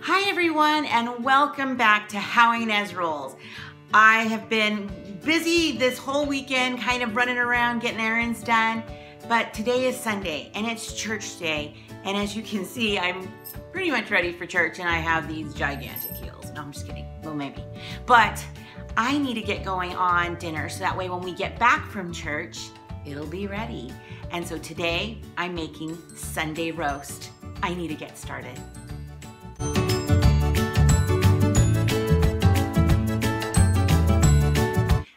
Hi everyone, and welcome back to How Ines Rolls. I have been busy this whole weekend, kind of running around getting errands done, but today is Sunday and it's church day, and as you can see, I'm pretty much ready for church and I have these gigantic heels. No, I'm just kidding. Well, maybe. But I need to get going on dinner so that way when we get back from church, it'll be ready. And so today I'm making Sunday roast. I need to get started.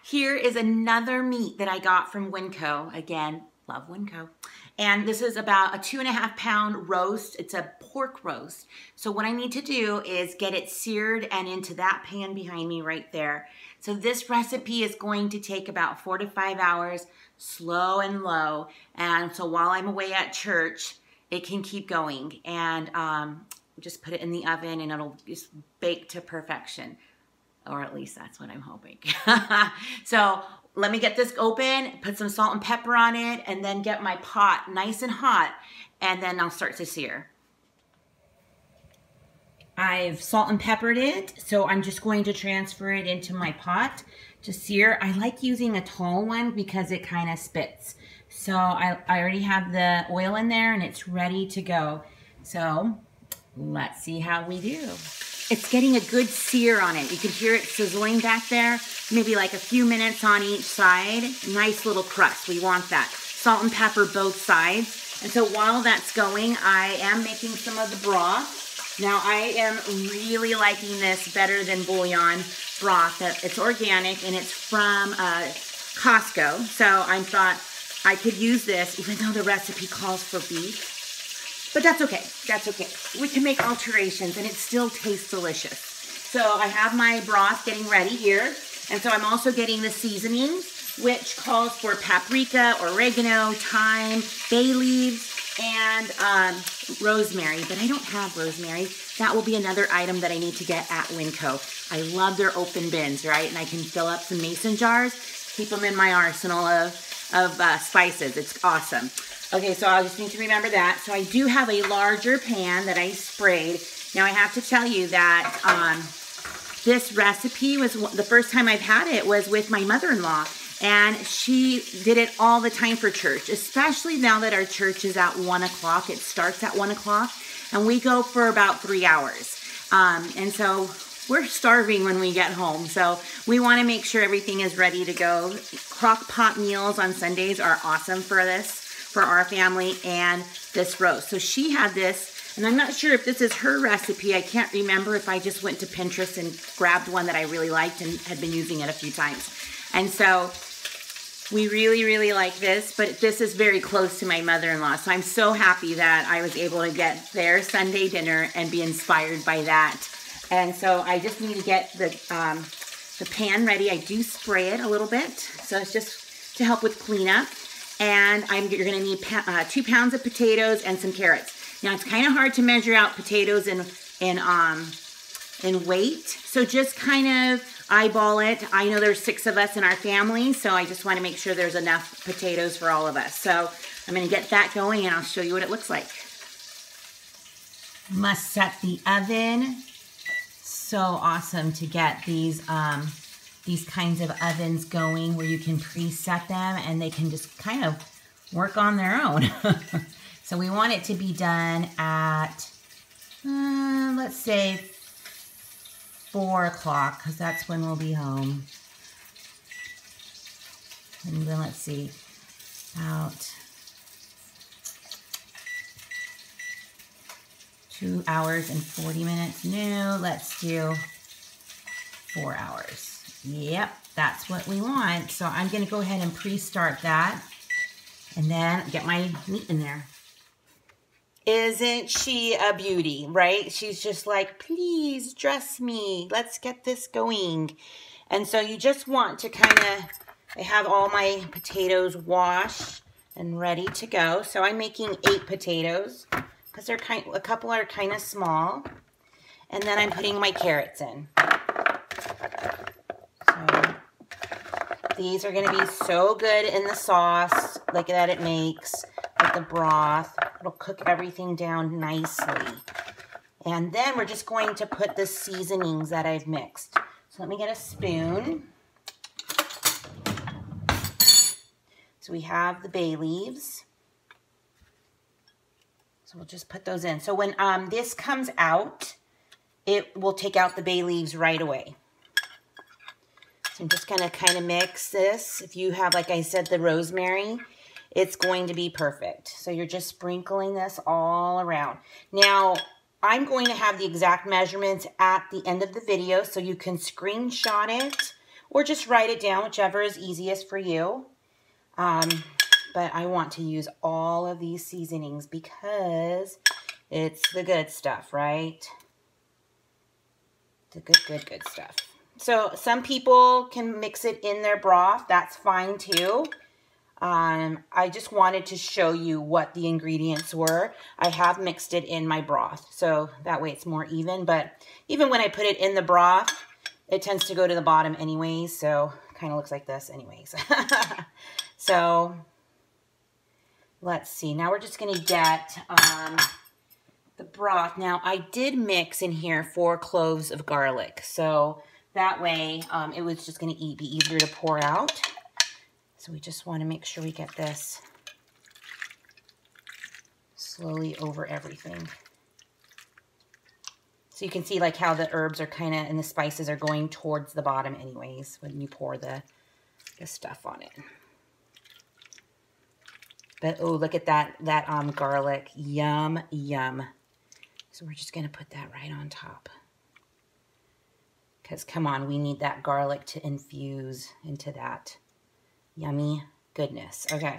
Here is another meat that I got from Winco. Again, love Winco. And this is about a 2.5 pound roast. It's a pork roast. So what I need to do is get it seared and into that pan behind me right there. So this recipe is going to take about 4 to 5 hours, slow and low. And so while I'm away at church, it can keep going. And just put it in the oven and it'll just bake to perfection. Or at least that's what I'm hoping. So let me get this open, put some salt and pepper on it, and then get my pot nice and hot, and then I'll start to sear. I've salt and peppered it, so I'm just going to transfer it into my pot to sear. I like using a tall one because it kind of spits. So I already have the oil in there and it's ready to go. So let's see how we do. It's getting a good sear on it. You can hear it sizzling back there. Maybe like a few minutes on each side. Nice little crust. We want that. Salt and pepper both sides. And so while that's going, I am making some of the broth. Now I am really liking this better than bouillon broth. It's organic and it's from Costco. So I thought I could use this even though the recipe calls for beef. But that's okay, that's okay. We can make alterations and it still tastes delicious. So I have my broth getting ready here. And so I'm also getting the seasonings, which calls for paprika, oregano, thyme, bay leaves, and rosemary. But I don't have rosemary. That will be another item that I need to get at Winco. I love their open bins, right? And I can fill up some mason jars, keep them in my arsenal of spices. It's awesome. Okay, so I just need to remember that. So I do have a larger pan that I sprayed. Now I have to tell you that this recipe was, the first time I've had it was with my mother-in-law. And she did it all the time for church, especially now that our church is at 1 o'clock. It starts at 1 o'clock and we go for about 3 hours. And so we're starving when we get home. So we want to make sure everything is ready to go. Crock pot meals on Sundays are awesome for this, for our family, and this roast. So she had this, and I'm not sure if this is her recipe. I can't remember if I just went to Pinterest and grabbed one that I really liked and had been using it a few times. And so we really, really like this, but this is very close to my mother-in-law. So I'm so happy that I was able to get their Sunday dinner and be inspired by that. And so I just need to get the pan ready. I do spray it a little bit, so it's just to help with cleanup. And you're going to need 2 pounds of potatoes and some carrots. Now it's kind of hard to measure out potatoes in weight, so just kind of eyeball it. I know there's 6 of us in our family, so I just want to make sure there's enough potatoes for all of us. So I'm going to get that going, and I'll show you what it looks like. Must set the oven. So awesome to get these kinds of ovens going where you can preset them and they can just kind of work on their own. So we want it to be done at, let's say 4 o'clock, because that's when we'll be home. And then let's see, about 2 hours and 40 minutes. No, let's do 4 hours. Yep, that's what we want. So I'm going to go ahead and pre-start that and then get my meat in there. Isn't she a beauty, right? She's just like, please dress me. Let's get this going. And so you just want to kind of, I have all my potatoes washed and ready to go. So I'm making 8 potatoes because they're a couple are kind of small. And then I'm putting my carrots in. So these are going to be so good in the sauce like that it makes with the broth. It'll cook everything down nicely. And then we're just going to put the seasonings that I've mixed. So let me get a spoon. So we have the bay leaves. So we'll just put those in. So when this comes out, it will take out the bay leaves right away. So I'm just gonna kind of mix this. If you have, like I said, the rosemary, it's going to be perfect. So you're just sprinkling this all around. Now, I'm going to have the exact measurements at the end of the video so you can screenshot it or just write it down, whichever is easiest for you. But I want to use all of these seasonings because it's the good stuff, right? The good stuff. So some people can mix it in their broth. That's fine too. I just wanted to show you what the ingredients were. I have mixed it in my broth, so that way it's more even. But even when I put it in the broth, it tends to go to the bottom anyways, so kind of looks like this anyways. So let's see. Now we're just going to get the broth. Now I did mix in here 4 cloves of garlic, so that way it was just going to be easier to pour out. So we just want to make sure we get this slowly over everything. So you can see like how the herbs are kind of, and the spices are going towards the bottom anyways when you pour the stuff on it. But oh, look at that garlic. Yum, yum. So we're just going to put that right on top. Because come on, we need that garlic to infuse into that yummy goodness. Okay,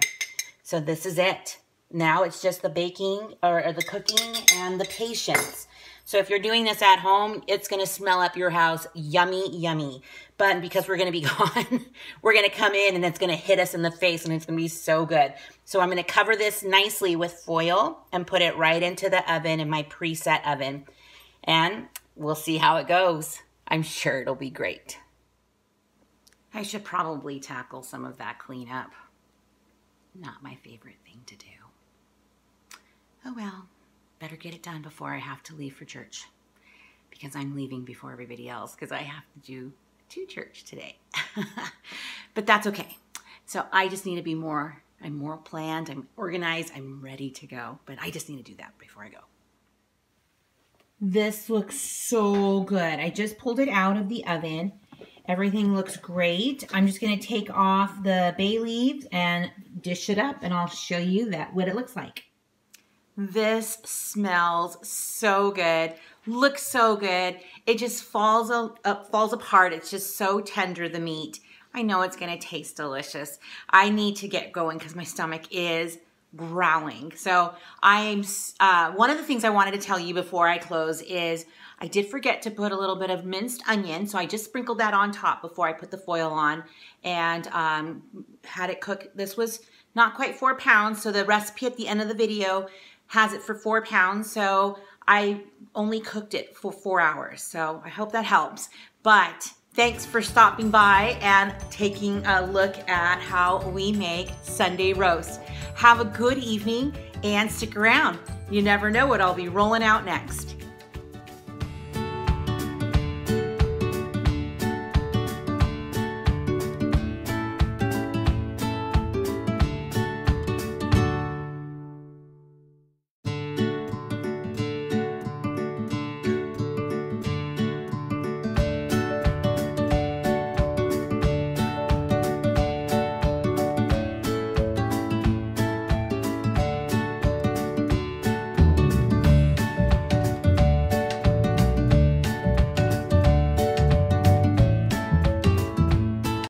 so this is it. Now it's just the baking or the cooking and the patience. So if you're doing this at home, it's going to smell up your house yummy, yummy. But because we're going to be gone, we're going to come in and it's going to hit us in the face and it's going to be so good. So I'm going to cover this nicely with foil and put it right into the oven, in my preset oven. And we'll see how it goes. I'm sure it'll be great. I should probably tackle some of that cleanup. Not my favorite thing to do. Oh well, better get it done before I have to leave for church. Because I'm leaving before everybody else because I have to do to church today. But that's okay. So I just need to be I'm more planned, I'm organized, I'm ready to go. But I just need to do that before I go. This looks so good. I just pulled it out of the oven. Everything looks great. I'm just going to take off the bay leaves and dish it up, and I'll show you what it looks like. This smells so good. Looks so good. It just falls apart. It's just so tender, the meat. I know it's going to taste delicious. I need to get going because my stomach is growling. So one of the things I wanted to tell you before I close is I did forget to put a little bit of minced onion, so I just sprinkled that on top before I put the foil on and had it cook. This was not quite 4 pounds, so the recipe at the end of the video has it for 4 pounds, so I only cooked it for 4 hours, so I hope that helps. But thanks for stopping by and taking a look at how we make Sunday roast. Have a good evening and stick around. You never know what I'll be rolling out next.